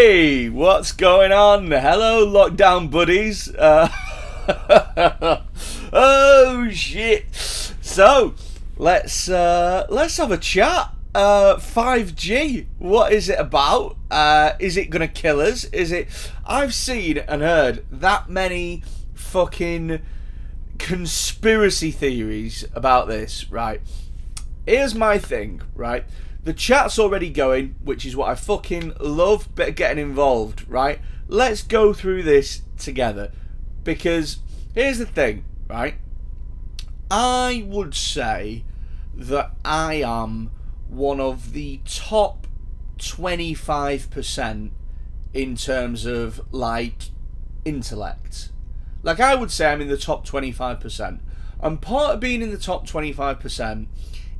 Hey, what's going on? Hello, lockdown buddies. Oh shit. So, let's have a chat. 5G. What is it about? Is it gonna kill us? Is it? I've seen and heard that many fucking conspiracy theories about this. Right. Here's my thing. Right. The chat's already going, which is what I fucking love, but getting involved, right? Let's go through this together. Because here's the thing, right? I would say that I am one of the top 25% in terms of, like, intellect. Like, I would say I'm in the top 25%. And part of being in the top 25%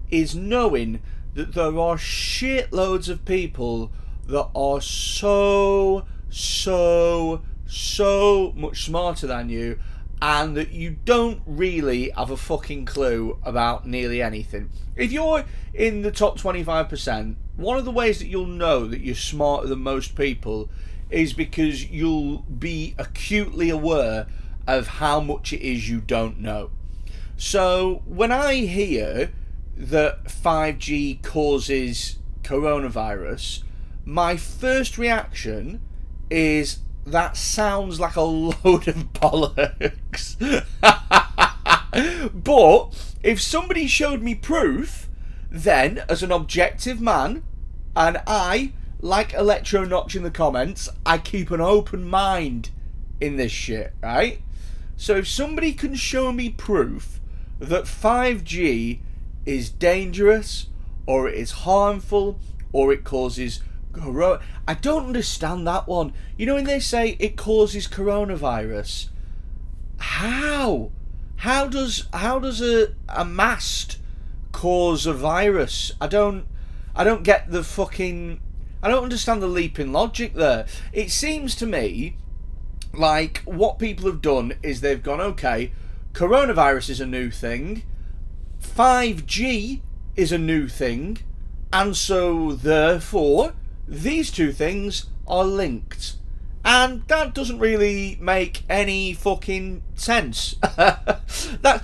is knowing that there are shitloads of people that are so much smarter than you, and that you don't really have a fucking clue about nearly anything. If you're in the top 25%, one of the ways that you'll know that you're smarter than most people is because you'll be acutely aware of how much it is you don't know. So when I hear that 5G causes coronavirus, my first reaction is that sounds like a load of bollocks. But if somebody showed me proof, then as an objective man, and I, like Electronotch in the comments, I keep an open mind in this shit, right? So if somebody can show me proof that 5G is dangerous, or it is harmful, or it causes I don't understand that one. You know when they say it causes coronavirus, how does a mast cause a virus? I don't get the fucking, I don't understand the leap in logic there. It seems to me like what people have done is they've gone, okay, coronavirus is a new thing, 5G is a new thing, and so therefore these two things are linked. And that doesn't really make any fucking sense. That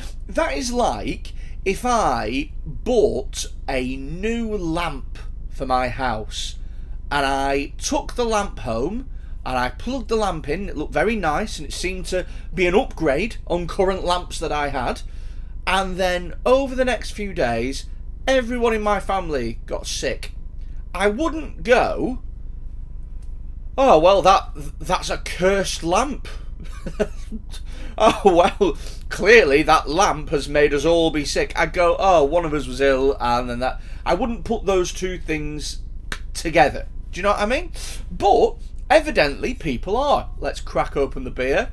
is like if I bought a new lamp for my house and I took the lamp home and I plugged the lamp in. It looked very nice and it seemed to be an upgrade on current lamps that I had. And then over the next few days, everyone in my family got sick. I wouldn't go, oh, well, that's a cursed lamp. Oh, well, clearly that lamp has made us all be sick. I'd go, oh, one of us was ill, and then that. I wouldn't put those two things together. Do you know what I mean? But evidently people are. Let's crack open the beer.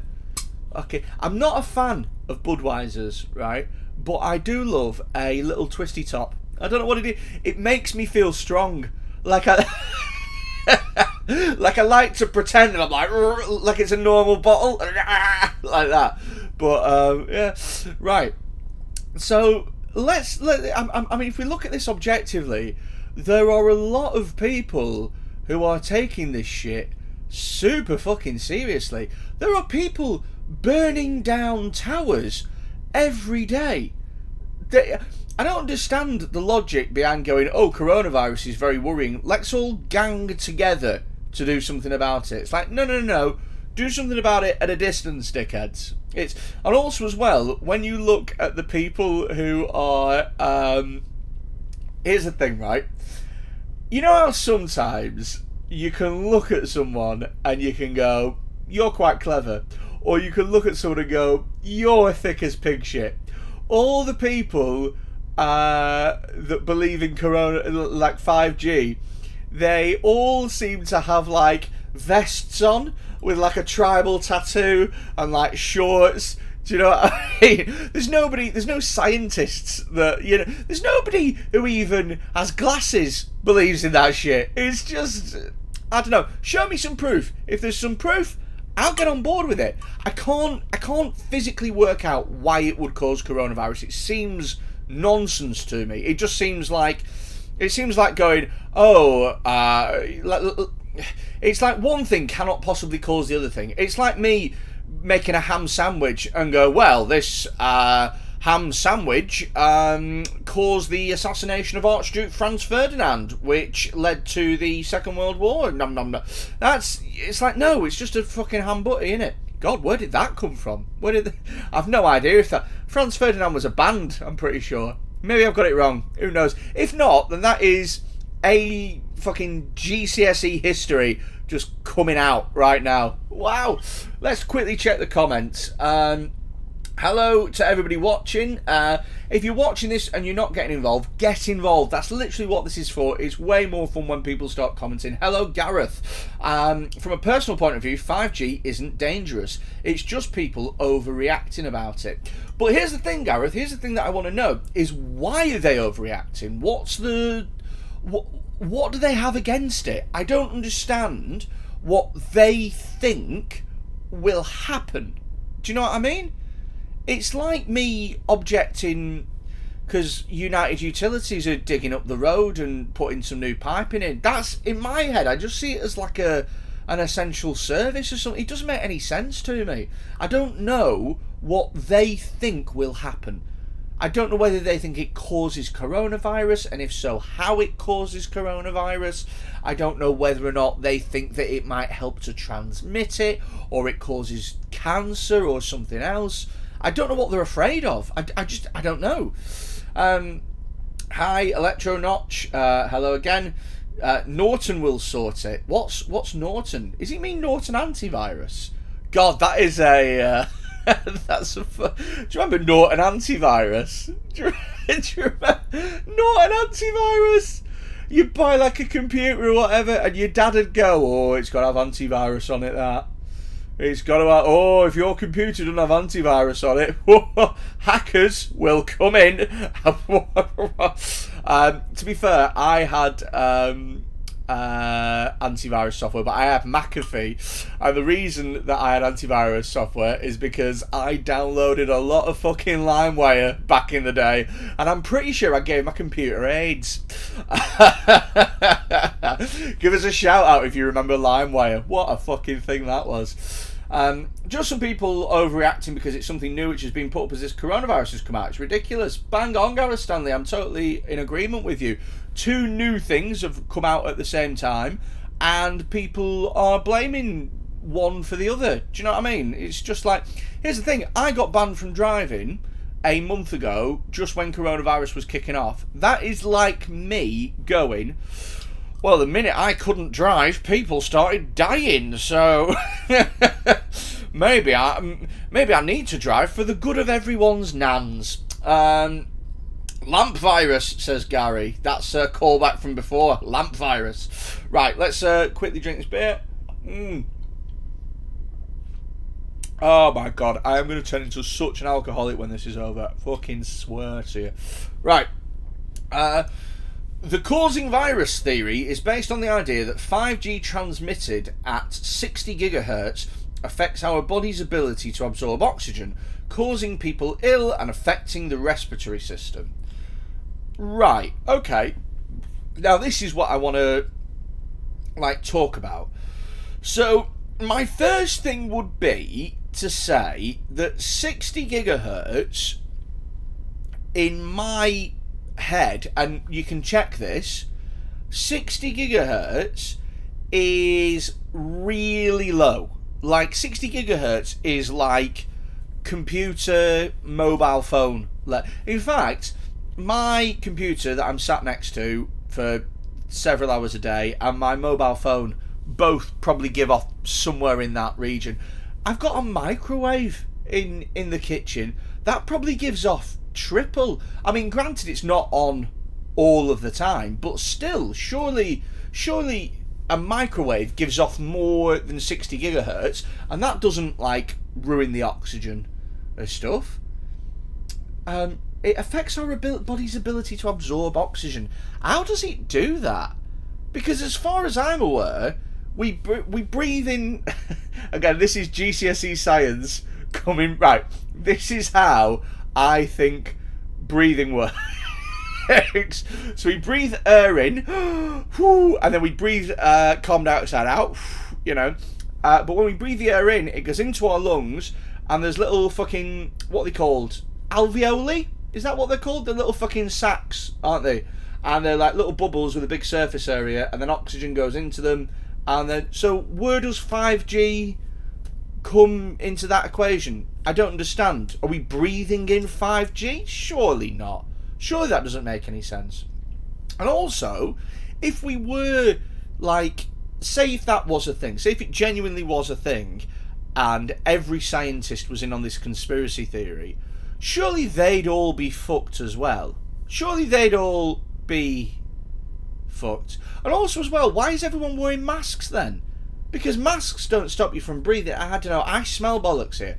Okay, I'm not a fan of Budweiser's, right? But I do love a little twisty top. I don't know what it is. It makes me feel strong. Like I like to pretend that I'm like it's a normal bottle. Like that. But yeah. Right. So I mean, if we look at this objectively, there are a lot of people who are taking this shit super fucking seriously. There are people burning down towers every day. I don't understand the logic behind going, oh, coronavirus is very worrying, let's all gang together to do something about it. It's like, no, do something about it at a distance, dickheads. And also as well, when you look at the people who are, here's the thing, right? You know how sometimes you can look at someone and you can go, you're quite clever, or you can look at someone and go, you're thick as pig shit. All the people that believe in corona, like 5G, they all seem to have like vests on with like a tribal tattoo and like shorts. Do you know what I mean? There's no scientists that, you know, there's nobody who even has glasses believes in that shit. It's just, I don't know. Show me some proof. If there's some proof, I'll get on board with it. I can't physically work out why it would cause coronavirus. It seems nonsense to me. It just seems like going, oh, it's like one thing cannot possibly cause the other thing. It's like me making a ham sandwich and go, well, this ham sandwich caused the assassination of Archduke Franz Ferdinand, which led to the Second World War. Nom nom nom. It's like, no, it's just a fucking ham butty, innit? God, where did that come from? I've no idea if that... Franz Ferdinand was a band, I'm pretty sure. Maybe I've got it wrong. Who knows? If not, then that is a fucking GCSE history just coming out right now. Wow. Let's quickly check the comments. Hello to everybody watching. If you're watching this and you're not getting involved, get involved. That's literally what this is for. It's way more fun when people start commenting. Hello, Gareth. From a personal point of view, 5G isn't dangerous. It's just people overreacting about it. But here's the thing, Gareth. Here's the thing that I want to know is, why are they overreacting? What do they have against it? I don't understand what they think will happen. Do you know what I mean? It's like me objecting because United Utilities are digging up the road and putting some new piping in. That's, in my head, I just see it as like an essential service or something. It doesn't make any sense to me. I don't know what they think will happen. I don't know whether they think it causes coronavirus, and if so, how it causes coronavirus. I don't know whether or not they think that it might help to transmit it, or it causes cancer or something else. I don't know what they're afraid of. I don't know. Hi, Electro Notch. Hello again. Norton will sort it. What's Norton? Does he mean Norton Antivirus? God, that is a... that's a... Do you remember Norton Antivirus? Do you remember Norton Antivirus? You buy like a computer or whatever, and your dad would go, oh, it's got to have antivirus on it, that. It's got to have, oh, if your computer doesn't have antivirus on it, hackers will come in. To be fair, I had antivirus software, but I had McAfee, and the reason that I had antivirus software is because I downloaded a lot of fucking LimeWire back in the day, and I'm pretty sure I gave my computer AIDS. Give us a shout out if you remember LimeWire. What a fucking thing that was. Just some people overreacting because it's something new which has been put up as this coronavirus has come out. It's ridiculous. Bang on, Gareth Stanley. I'm totally in agreement with you. Two new things have come out at the same time, and people are blaming one for the other. Do you know what I mean? It's just like, here's the thing. I got banned from driving a month ago, just when coronavirus was kicking off. That is like me going, well, the minute I couldn't drive, people started dying, so maybe I need to drive for the good of everyone's nans. Lamp virus, says Gary. That's a callback from before. Lamp virus. Right, let's quickly drink this beer. Oh my god, I am going to turn into such an alcoholic when this is over. Fucking swear to you. Right. The causing virus theory is based on the idea that 5G transmitted at 60 gigahertz affects our body's ability to absorb oxygen, causing people ill and affecting the respiratory system. Right, okay. Now this is what I want to talk about. So my first thing would be to say that 60 gigahertz in my head, and you can check this, 60 gigahertz is really low. Like 60 gigahertz is like computer, mobile phone. In fact, my computer that I'm sat next to for several hours a day and my mobile phone both probably give off somewhere in that region. I've got a microwave in the kitchen that probably gives off triple. I mean, granted, it's not on all of the time, but still, surely a microwave gives off more than 60 gigahertz, and that doesn't ruin the oxygen and stuff. It affects our body's ability to absorb oxygen. How does it do that? Because as far as I'm aware, we breathe in. Again, this is GCSE science coming right. This is how I think breathing works. So we breathe air in, and then we breathe carbon dioxide out, you know. But when we breathe the air in, it goes into our lungs, and there's little fucking, what are they called? Alveoli? Is that what they're called? They're little fucking sacs, aren't they? And they're like little bubbles with a big surface area, and then oxygen goes into them. And then, so where does 5G come into that equation? I don't understand. Are we breathing in 5G? Surely not. Surely that doesn't make any sense. And also, if we were, like, say if that was a thing, say if it genuinely was a thing, and every scientist was in on this conspiracy theory, surely they'd all be fucked as well. Surely they'd all be fucked. And also as well, why is everyone wearing masks then? Because masks don't stop you from breathing. I don't know, I smell bollocks here.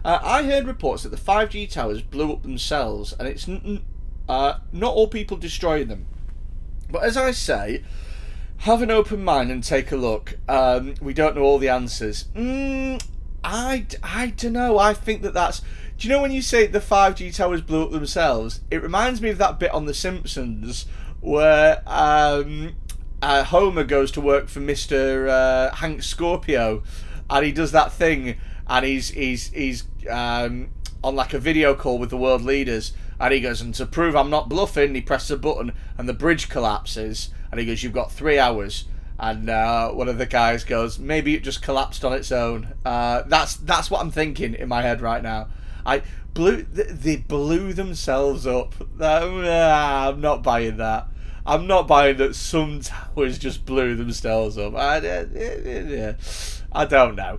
I heard reports that the 5G towers blew up themselves, and it's not all people destroying them. But as I say, have an open mind and take a look. We don't know all the answers. I don't know. I think that's... Do you know when you say the 5G towers blew up themselves? It reminds me of that bit on The Simpsons where Homer goes to work for Mr. Hank Scorpio, and he does that thing, and he's on like a video call with the world leaders, and he goes, and to prove I'm not bluffing, he presses a button, and the bridge collapses, and he goes, you've got 3 hours. And one of the guys goes, maybe it just collapsed on its own. That's what I'm thinking in my head right now. They blew themselves up. I'm not buying that. I'm not buying that some towers just blew themselves up. I don't know.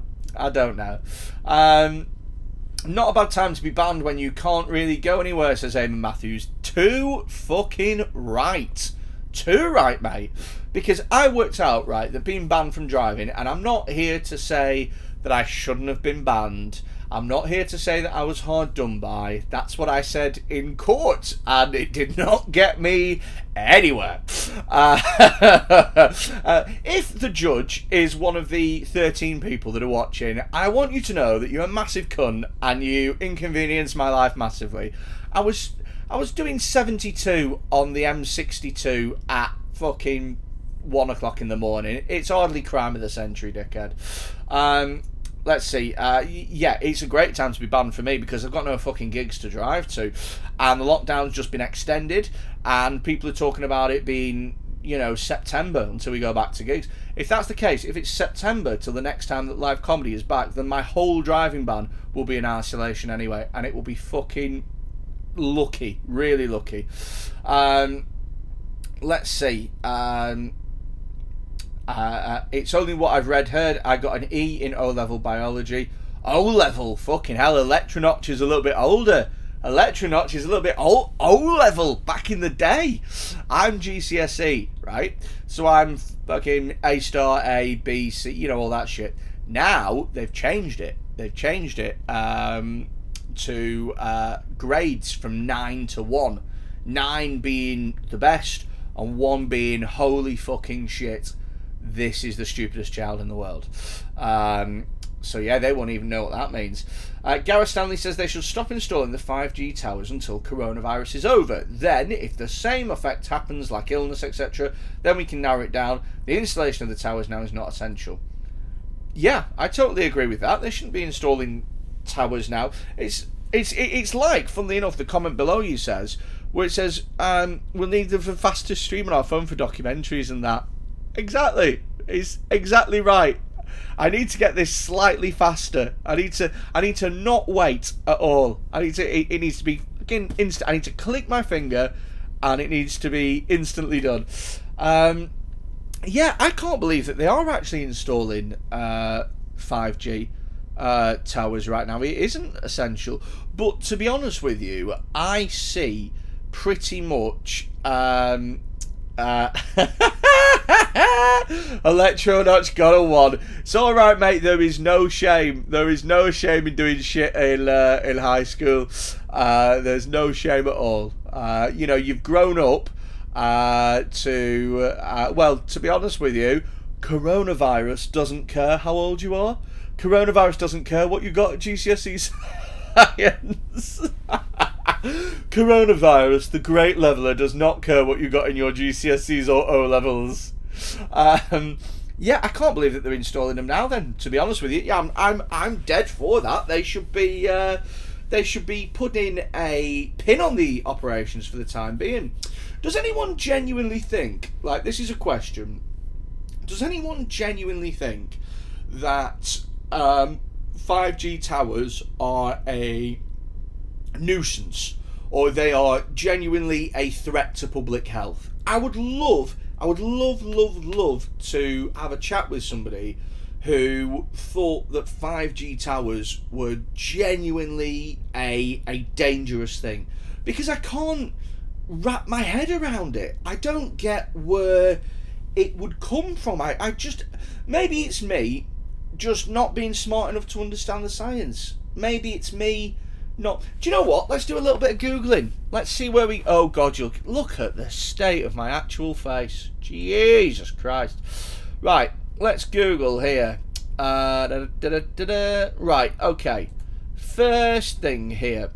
Not a bad time to be banned when you can't really go anywhere, says Eamon Matthews. Too fucking right. Too right, mate. Because I worked out, right, that being banned from driving, and I'm not here to say that I shouldn't have been banned. I'm not here to say that I was hard done by. That's what I said in court, and it did not get me anywhere. If the judge is one of the 13 people that are watching, I want you to know that you're a massive cunt and you inconvenience my life massively. I was doing 72 on the M62 at fucking 1 o'clock in the morning. It's hardly crime of the century, dickhead. Let's see. Yeah, it's a great time to be banned for me because I've got no fucking gigs to drive to. And the lockdown's just been extended. And people are talking about it being, September until we go back to gigs. If that's the case, if it's September till the next time that live comedy is back, then my whole driving ban will be in isolation anyway. And it will be fucking lucky. Really lucky. Let's see. It's only what I've heard. I got an E in O-level biology. O-level, fucking hell. Electronotch is a little bit older. Electronotch is a little bit O-level back in the day. I'm GCSE, right? So I'm fucking A star, A, B, C, all that shit. Now they've changed it. To grades from 9 to 1. 9 being the best and 1 being holy fucking shit. This is the stupidest child in the world. So yeah, they won't even know what that means. Gareth Stanley says they should stop installing the 5G towers until coronavirus is over. Then, if the same effect happens, like illness, etc., then we can narrow it down. The installation of the towers now is not essential. Yeah, I totally agree with that. They shouldn't be installing towers now. It's like, funnily enough, the comment below you says, where it says, we'll need the fastest stream on our phone for documentaries and that. Exactly. It's exactly right. I need to get this slightly faster. I need to not wait at all. It needs to be instant. I need to click my finger and it needs to be instantly done. Yeah, I can't believe that they are actually installing 5G towers right now. It isn't essential. But to be honest with you, I see pretty much Electronotch got a 1. It's alright, mate. There is no shame. There is no shame in doing shit in high school. There's no shame at all. You've grown up to be honest with you, coronavirus doesn't care how old you are. Coronavirus doesn't care what you got at GCSE science. Coronavirus, the great leveler, does not care what you got in your GCSEs or O levels. Yeah, I can't believe that they're installing them now. Then, to be honest with you, yeah, I'm dead for that. They should be putting a pin on the operations for the time being. Does anyone genuinely think, like, this is a question, does anyone genuinely think that 5G towers are a nuisance, or they are genuinely a threat to public health? I would love to have a chat with somebody who thought that 5G towers were genuinely a dangerous thing, because I can't wrap my head around it. I don't get where it would come from. I just, maybe it's me just not being smart enough to understand the science. Maybe it's me not. Do you know what? Let's do a little bit of Googling. Let's see where we. Oh God, you look at the state of my actual face. Jesus Christ. Right, let's Google here. Right, okay. First thing here.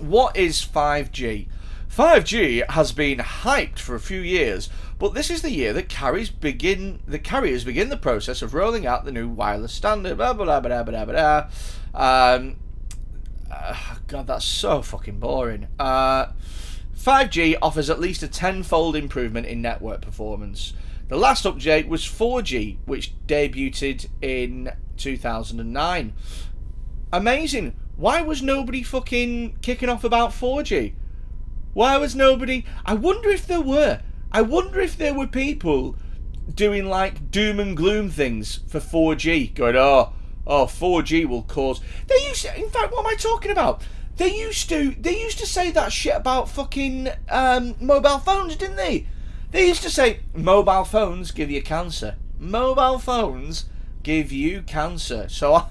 What is 5G? 5G has been hyped for a few years, but this is the year that carriers begin the process of rolling out the new wireless standard. Blah, blah, blah, blah, blah, blah. God, that's so fucking boring. 5G offers at least a tenfold improvement in network performance. The last update was 4G, which debuted in 2009. Amazing. Why was nobody fucking kicking off about 4G? Why was nobody... I wonder if there were people doing like doom and gloom things for 4G, going, oh, 4G will cause... They used to, in fact, what am I talking about? They used to say that shit about fucking mobile phones, didn't they? They used to say, mobile phones give you cancer. Mobile phones give you cancer. So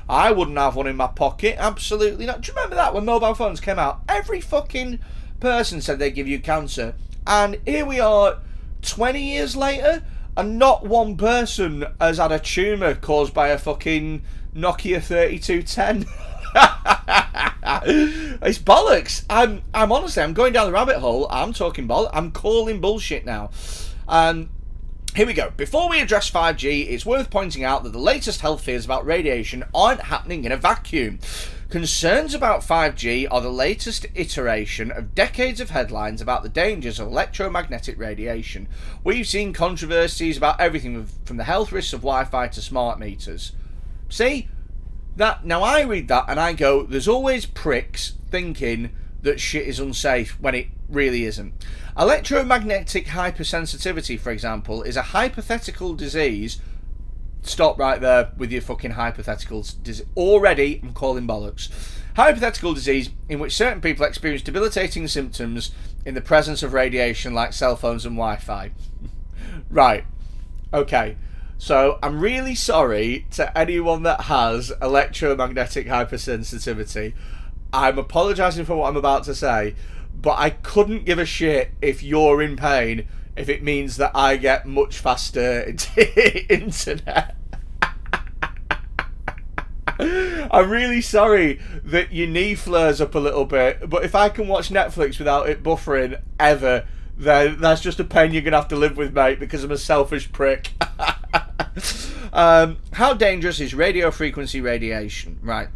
I wouldn't have one in my pocket. Absolutely not. Do you remember that when mobile phones came out? Every fucking person said they give you cancer. And here we are 20 years later, and not one person has had a tumour caused by a fucking Nokia 3210. It's bollocks. I'm honestly, I'm going down the rabbit hole. I'm talking bollocks. I'm calling bullshit now. Here we go. Before we address 5G, it's worth pointing out that the latest health fears about radiation aren't happening in a vacuum. Concerns about 5G are the latest iteration of decades of headlines about the dangers of electromagnetic radiation. We've seen controversies about everything from the health risks of Wi-Fi to smart meters. See? That, now I read that and I go, there's always pricks thinking that shit is unsafe when it really isn't. Electromagnetic hypersensitivity, for example, is a hypothetical disease. Stop right there with your fucking hypotheticals. Already, I'm calling bollocks. Hypothetical disease in which certain people experience debilitating symptoms in the presence of radiation like cell phones and Wi-Fi. Right. Okay. So, I'm really sorry to anyone that has electromagnetic hypersensitivity. I'm apologising for what I'm about to say, but I couldn't give a shit if you're in pain if it means that I get much faster internet. I'm really sorry that your knee flares up a little bit, but if I can watch Netflix without it buffering ever, then that's just a pain you're going to have to live with, mate, because I'm a selfish prick. How dangerous is radio frequency radiation? Right.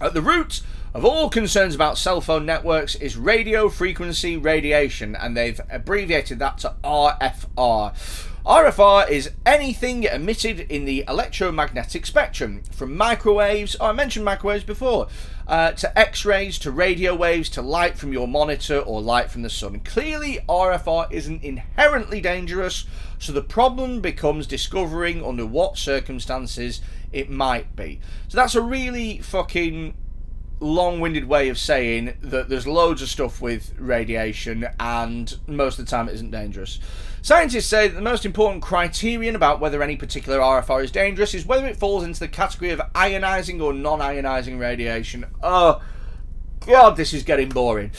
At the root of all concerns about cell phone networks is radio frequency radiation, and they've abbreviated that to RFR. RFR is anything emitted in the electromagnetic spectrum, from microwaves, I mentioned microwaves before, to X-rays, to radio waves, to light from your monitor or light from the sun. Clearly, RFR isn't inherently dangerous, so the problem becomes discovering under what circumstances it might be. So that's a really fucking long-winded way of saying that there's loads of stuff with radiation and most of the time it isn't dangerous. Scientists say that the most important criterion about whether any particular RFR is dangerous is whether it falls into the category of ionizing or non-ionizing radiation. Oh, God, this is getting boring.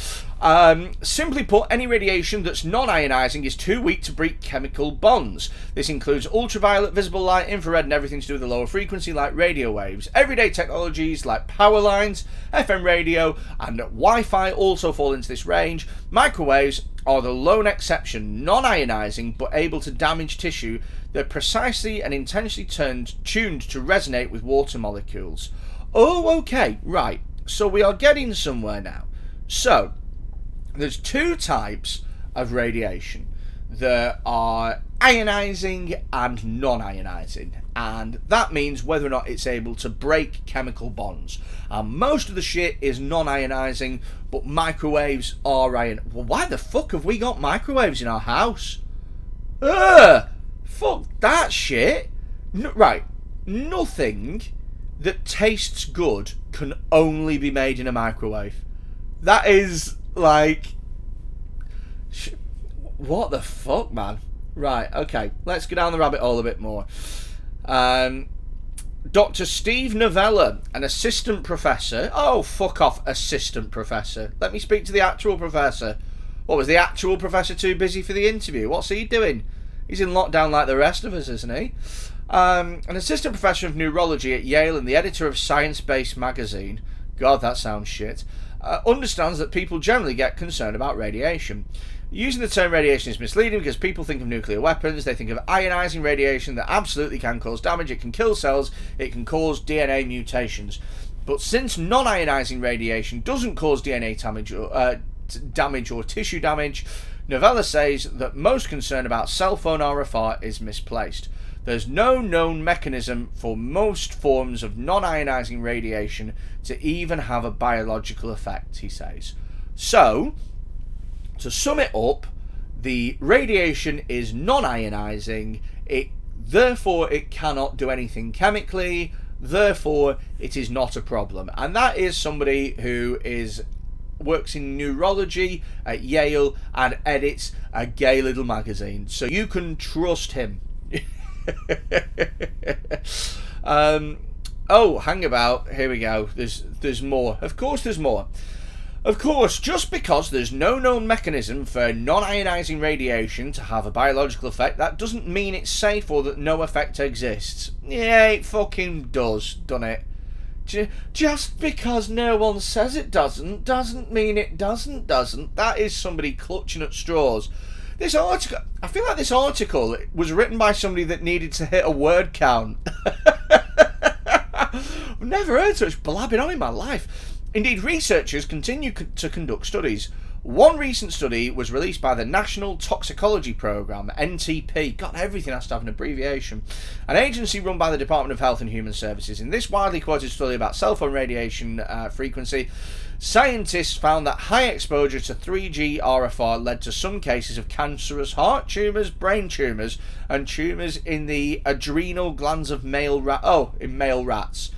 Simply put, any radiation that's non-ionizing is too weak to break chemical bonds. This includes ultraviolet, visible light, infrared, and everything to do with the lower frequency like radio waves. Everyday technologies like power lines, FM radio, and Wi-Fi also fall into this range. Microwaves are the lone exception, non-ionizing but able to damage tissue. They're precisely and intentionally tuned to resonate with water molecules. Oh, okay, right. So we are getting somewhere now. So, there's two types of radiation. There are ionizing and non-ionizing, and that means whether or not it's able to break chemical bonds. And most of the shit is non-ionizing, but microwaves are ion. Well, why the fuck have we got microwaves in our house? Ugh! Fuck that shit! Right, nothing that tastes good can only be made in a microwave. That is like, what the fuck, man? Right, okay, let's go down the rabbit hole a bit more. Dr. Steve Novella, an assistant professor. Oh, fuck off, assistant professor. Let me speak to the actual professor. What, was the actual professor too busy for the interview? What's he doing? He's in lockdown like the rest of us, isn't he? An assistant professor of neurology at Yale and the editor of Science Based magazine. God, that sounds shit. Understands that people generally get concerned about radiation. Using the term radiation is misleading because people think of nuclear weapons, they think of ionizing radiation that absolutely can cause damage, it can kill cells, it can cause DNA mutations. But since non-ionizing radiation doesn't cause DNA damage or tissue damage, Novella says that most concern about cell phone RFR is misplaced. There's no known mechanism for most forms of non-ionizing radiation to even have a biological effect, he says. So, to sum it up, the radiation is non-ionizing, therefore it cannot do anything chemically, therefore it is not a problem. And that is somebody who works in neurology at Yale and edits a gay little magazine. So you can trust him. Oh, hang about. Here we go. There's more. Of course there's more. Of course, just because there's no known mechanism for non-ionizing radiation to have a biological effect, that doesn't mean it's safe or that no effect exists. Yeah, it fucking does, doesn't it? Just because no one says it doesn't mean it doesn't. That is somebody clutching at straws. This article, I feel like this article was written by somebody that needed to hit a word count. I've never heard such blabbing on in my life. Indeed, researchers continue to conduct studies. One recent study was released by the National Toxicology Program, NTP. God, everything has to have an abbreviation. An agency run by the Department of Health and Human Services. In this widely quoted study about cell phone radiation frequency, scientists found that high exposure to 3G RFR led to some cases of cancerous heart tumours, brain tumours, and tumours in the adrenal glands of male rats.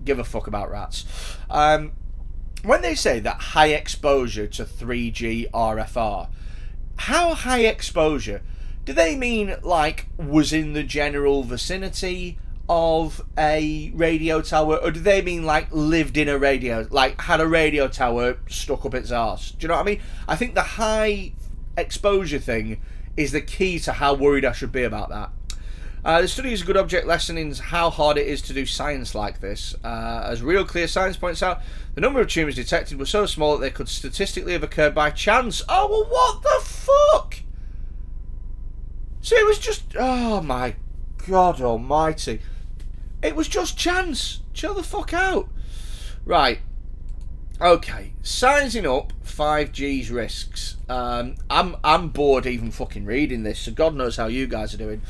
Give a fuck about rats. When they say that high exposure to 3G RFR, how high exposure? Do they mean like was in the general vicinity of a radio tower, or do they mean like lived in a radio, like had a radio tower stuck up its arse? Do you know what I mean? I think the high exposure thing is the key to how worried I should be about that. The study is a good object lesson in how hard it is to do science like this. As Real Clear Science points out, the number of tumours detected were so small that they could statistically have occurred by chance. Oh, well, what the fuck? So it was just... Oh, my God almighty. It was just chance. Chill the fuck out. Right. Okay. Sizing up 5G's risks. I'm bored even fucking reading this, so God knows how you guys are doing.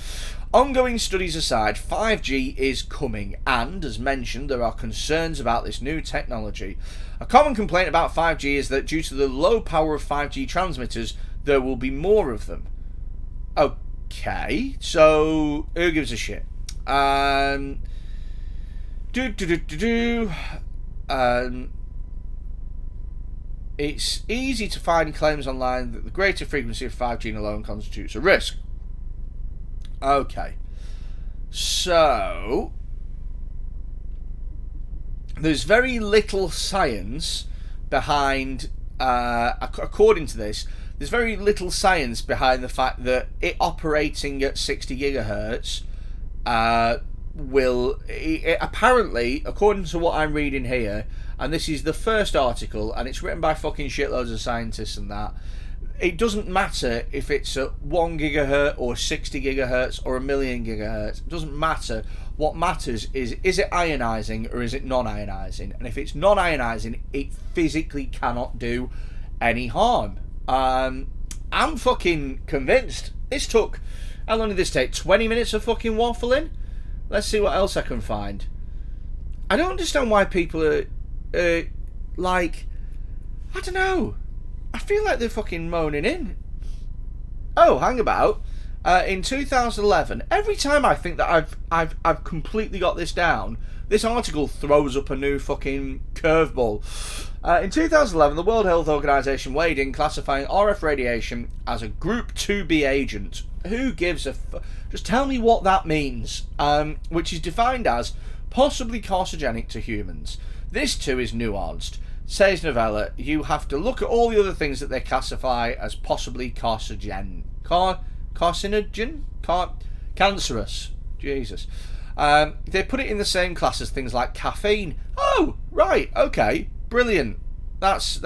Ongoing studies aside, 5G is coming, and, as mentioned, there are concerns about this new technology. A common complaint about 5G is that due to the low power of 5G transmitters, there will be more of them. Okay, so who gives a shit? It's easy to find claims online that the greater frequency of 5G alone constitutes a risk. Okay, so there's very little science behind, according to this, there's very little science behind the fact that it operating at 60 gigahertz apparently, according to what I'm reading here, and this is the first article, and it's written by fucking shitloads of scientists and that, it doesn't matter if it's at 1 gigahertz or 60 gigahertz or a million gigahertz. It doesn't matter. What matters is it ionizing or is it non-ionizing? And if it's non-ionizing, it physically cannot do any harm. I'm fucking convinced. This took, how long did this take? 20 minutes of fucking waffling? Let's see what else I can find. I don't understand why people are, like, I don't know. I feel like they're fucking moaning in. Oh, hang about. In 2011, every time I think that I've completely got this down, this article throws up a new fucking curveball. In 2011, the World Health Organization weighed in classifying RF radiation as a Group 2B agent. Who gives a just tell me what that means. Which is defined as possibly carcinogenic to humans. This too is nuanced. Says Novella, you have to look at all the other things that they classify as possibly carcinogen. Cancerous. Jesus. They put it in the same class as things like caffeine. Oh, right, okay, brilliant. That's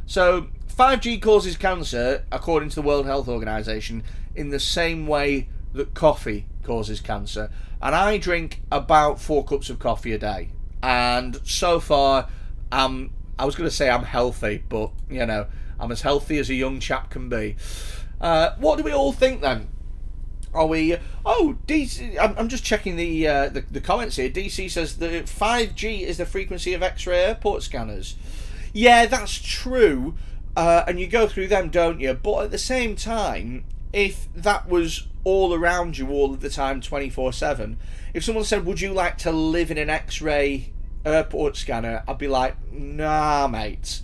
so 5G causes cancer, according to the World Health Organization, in the same way that coffee causes cancer. And I drink about 4 cups of coffee a day. And so far, I was going to say I'm healthy, but, you know, I'm as healthy as a young chap can be. What do we all think then? Are we... Oh, DC... I'm just checking the comments here. DC says that 5G is the frequency of X-ray airport scanners. Yeah, that's true. And you go through them, don't you? But at the same time, if that was all around you all of the time, 24/7, if someone said, would you like to live in an X-ray airport scanner, I'd be like, nah, mate.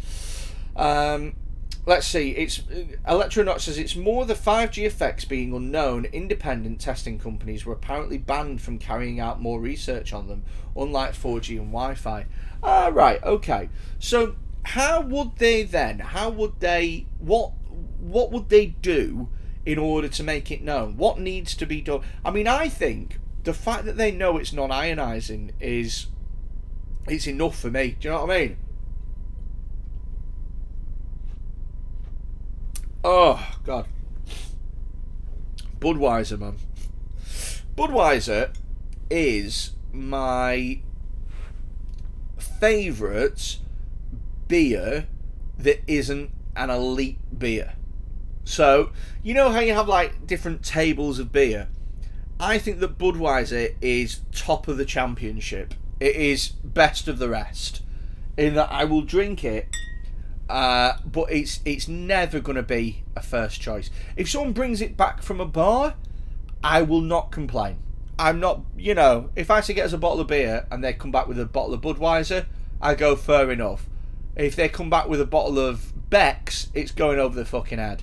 Let's see. It's Electronaut says it's more the 5G effects being unknown. Independent testing companies were apparently banned from carrying out more research on them, unlike 4G and Wi-Fi. Right. Okay. So how would they then? How would they? What would they do in order to make it known? What needs to be done? I mean, I think the fact that they know it's non-ionizing is it's enough for me. Do you know what I mean? Oh, God. Budweiser, man. Budweiser is my favourite beer that isn't an elite beer. So, you know how you have, like, different tables of beer? I think that Budweiser is top of the championship. It is best of the rest. In that I will drink it, but it's never going to be a first choice. If someone brings it back from a bar, I will not complain. I'm not, you know, if I say get us a bottle of beer and they come back with a bottle of Budweiser, I go fair enough. If they come back with a bottle of Beck's, it's going over the fucking head.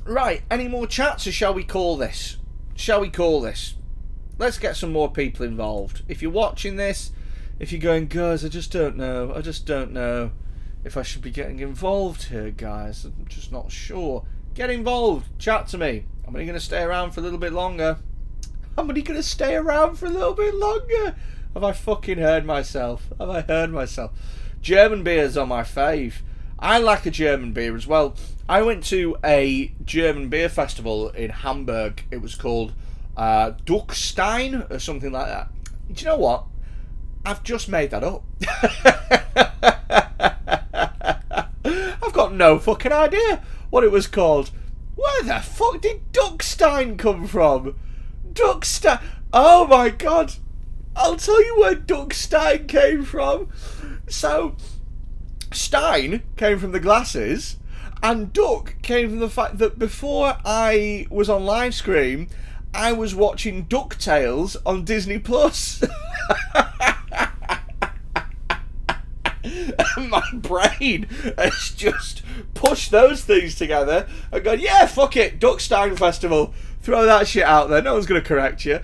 Right, any more chats or shall we call this? Shall we call this? Let's get some more people involved. If you're watching this, if you're going, guys, I just don't know if I should be getting involved here, guys. I'm just not sure. Get involved. Chat to me. I'm only going to stay around for a little bit longer. Have I fucking heard myself? German beers are my fave. I like a German beer as well. I went to a German beer festival in Hamburg. It was called Duckstein or something like that. Do you know what? I've just made that up. I've got no fucking idea what it was called. Where the fuck did Duckstein come from? Duckstein. Oh my god. I'll tell you where Duckstein came from. So, Stein came from the glasses, and Duck came from the fact that before I was on live stream, I was watching DuckTales on Disney Plus. My brain has just pushed those things together and gone, yeah, fuck it, Duckstein Festival. Throw that shit out there. No one's going to correct you.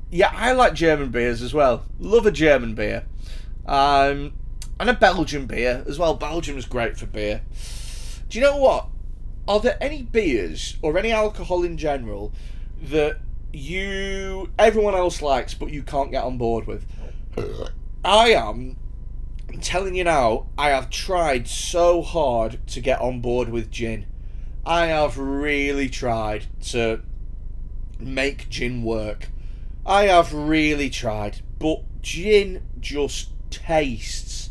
Yeah, I like German beers as well. Love a German beer. And a Belgian beer as well. Belgium's great for beer. Do you know what? Are there any beers or any alcohol in general that everyone else likes but you can't get on board with? I'm telling you now, I have tried so hard to get on board with gin. I have really tried to make gin work. I have really tried, but gin just tastes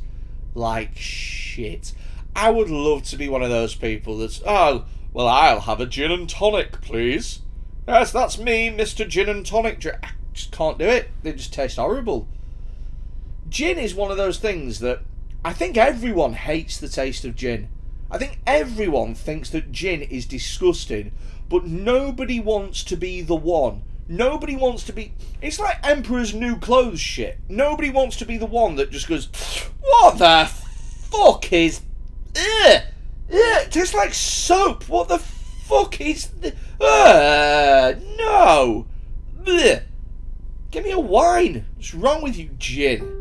like shit. I would love to be one of those people that's, oh, well, I'll have a gin and tonic, please. Yes, that's me, Mr. Gin and Tonic. I just can't do it. They just taste horrible. Gin is one of those things that I think everyone hates the taste of gin. I think everyone thinks that gin is disgusting, but nobody wants to be the one. Nobody wants to be... It's like Emperor's New Clothes shit. Nobody wants to be the one that just goes, what the fuck is... Ugh! It tastes like soap. What the fuck is... No! Ugh. Give me a wine. What's wrong with you, gin?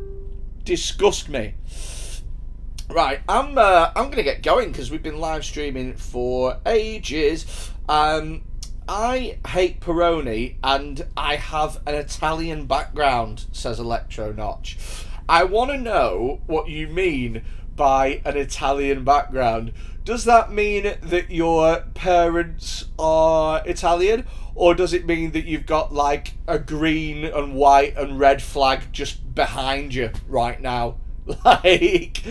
Disgust me. Right, I'm gonna get going because we've been live streaming for ages. I hate Peroni and I have an Italian background, says Electro Notch. I want to know what you mean by an Italian background. Does that mean that your parents are Italian, or does it mean that you've got like a green and white and red flag just behind you right now? Like,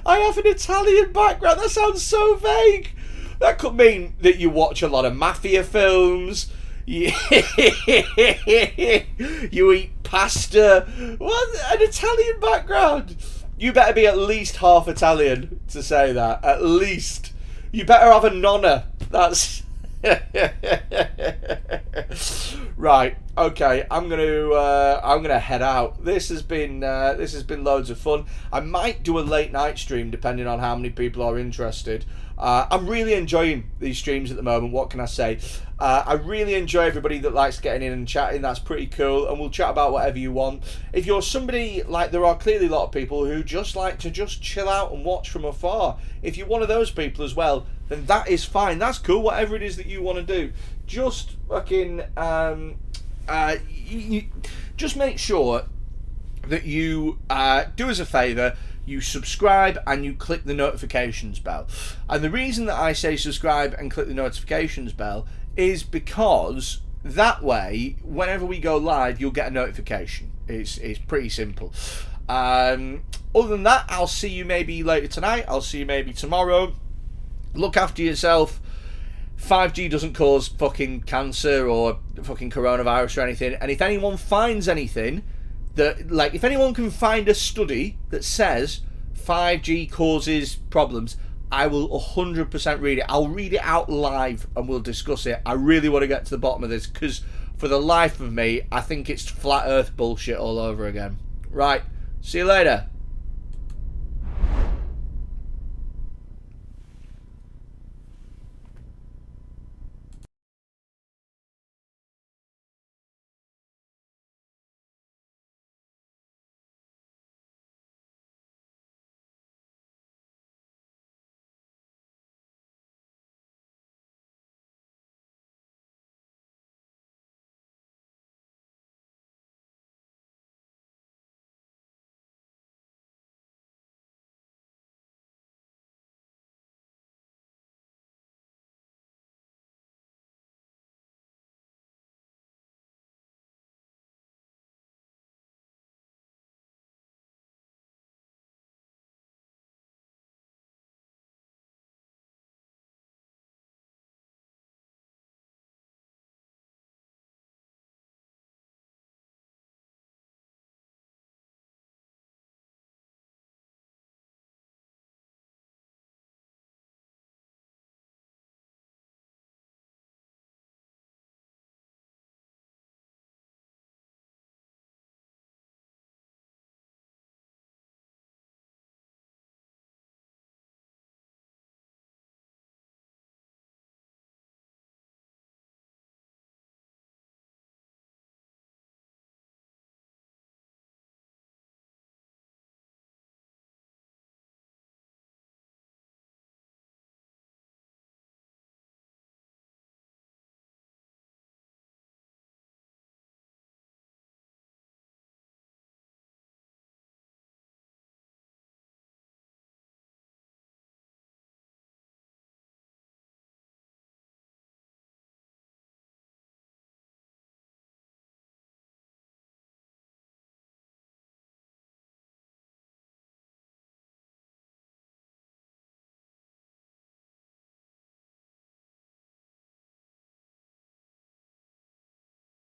I have an Italian background. That sounds so vague. That could mean that you watch a lot of mafia films. You eat pasta. What? An Italian background? You better be at least half Italian to say that. At least. You better have a nonna. That's... Right, okay, I'm gonna head out. This has been loads of fun. I might do a late night stream depending on how many people are interested. I'm really enjoying these streams at the moment. What can I say? I really enjoy everybody that likes getting in and chatting. That's pretty cool, and we'll chat about whatever you want. If you're somebody, like, there are clearly a lot of people who just like to just chill out and watch from afar. If you're one of those people as well, then that is fine. That's cool. Whatever it is that you want to do, just fucking just make sure that you do us a favour. You subscribe and you click the notifications bell. And the reason that I say subscribe and click the notifications bell is because that way, whenever we go live, you'll get a notification. It's pretty simple. Other than that, I'll see you maybe later tonight. I'll see you maybe tomorrow. Look after yourself. 5G doesn't cause fucking cancer or fucking coronavirus or anything. And if anyone finds anything that, like, if anyone can find a study that says 5G causes problems, I will 100% read it. I'll read it out live and we'll discuss it. I really want to get to the bottom of this because for the life of me, I think it's flat earth bullshit all over again. Right, see you later.